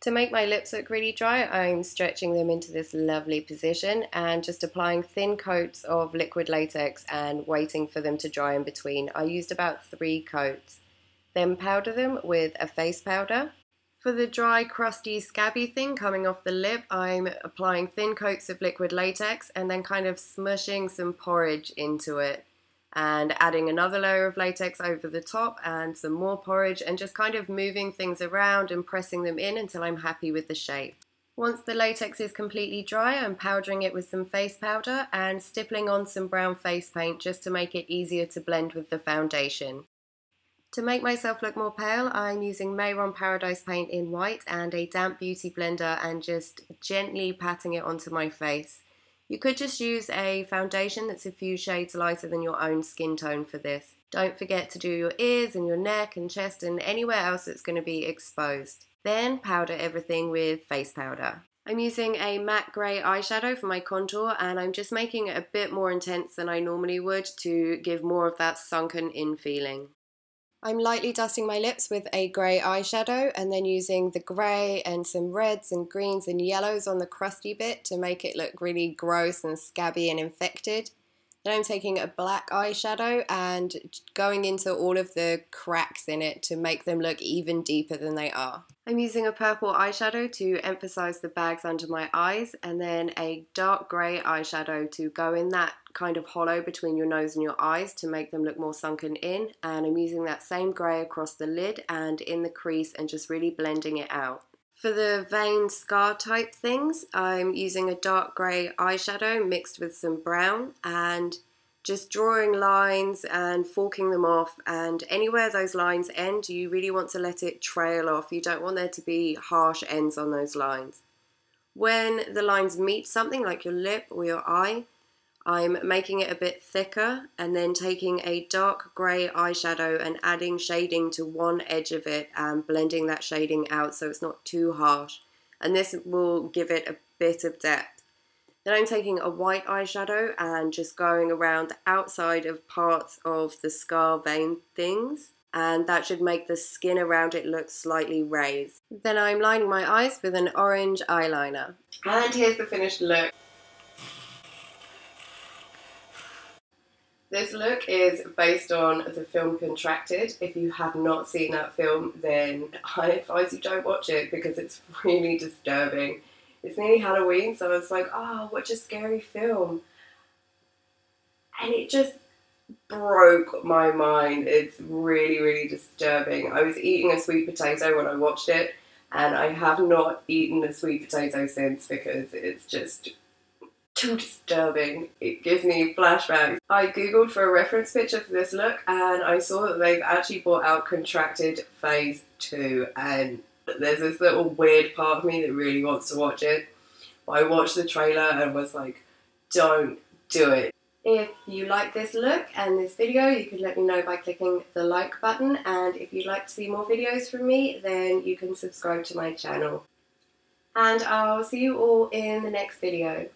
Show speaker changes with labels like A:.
A: To make my lips look really dry, I'm stretching them into this lovely position and just applying thin coats of liquid latex and waiting for them to dry in between. I used about 3 coats. Then powder them with a face powder. For the dry, crusty, scabby thing coming off the lip, I'm applying thin coats of liquid latex and then kind of smushing some porridge into it and adding another layer of latex over the top and some more porridge and just kind of moving things around and pressing them in until I'm happy with the shape. Once the latex is completely dry, I'm powdering it with some face powder and stippling on some brown face paint just to make it easier to blend with the foundation. To make myself look more pale, I'm using Mehron Paradise paint in white and a damp beauty blender and just gently patting it onto my face. You could just use a foundation that's a few shades lighter than your own skin tone for this. Don't forget to do your ears and your neck and chest and anywhere else that's going to be exposed. Then powder everything with face powder. I'm using a matte grey eyeshadow for my contour and I'm just making it a bit more intense than I normally would to give more of that sunken in feeling. I'm lightly dusting my lips with a grey eyeshadow and then using the grey and some reds and greens and yellows on the crusty bit to make it look really gross and scabby and infected. Then I'm taking a black eyeshadow and going into all of the cracks in it to make them look even deeper than they are. I'm using a purple eyeshadow to emphasize the bags under my eyes and then a dark grey eyeshadow to go in that kind of hollow between your nose and your eyes to make them look more sunken in, and I'm using that same grey across the lid and in the crease and just really blending it out. For the vein scar type things, I'm using a dark grey eyeshadow mixed with some brown and just drawing lines and forking them off, and anywhere those lines end you really want to let it trail off. You don't want there to be harsh ends on those lines. When the lines meet something like your lip or your eye, I'm making it a bit thicker and then taking a dark grey eyeshadow and adding shading to one edge of it and blending that shading out so it's not too harsh, and this will give it a bit of depth. Then I'm taking a white eyeshadow and just going around the outside of parts of the scar vein things, and that should make the skin around it look slightly raised. Then I'm lining my eyes with an orange eyeliner. And here's the finished look. This look is based on the film Contracted. If you have not seen that film, then I advise you don't watch it because it's really disturbing. It's nearly Halloween, so I was like, oh, watch a scary film. And it just broke my mind. It's really, really disturbing. I was eating a sweet potato when I watched it, and I have not eaten a sweet potato since because it's just too disturbing. It gives me flashbacks. I googled for a reference picture for this look and I saw that they've actually brought out Contracted Phase 2, and there's this little weird part of me that really wants to watch it. But I watched the trailer and was like, don't do it. If you like this look and this video, you can let me know by clicking the like button, and if you'd like to see more videos from me, then you can subscribe to my channel. And I'll see you all in the next video.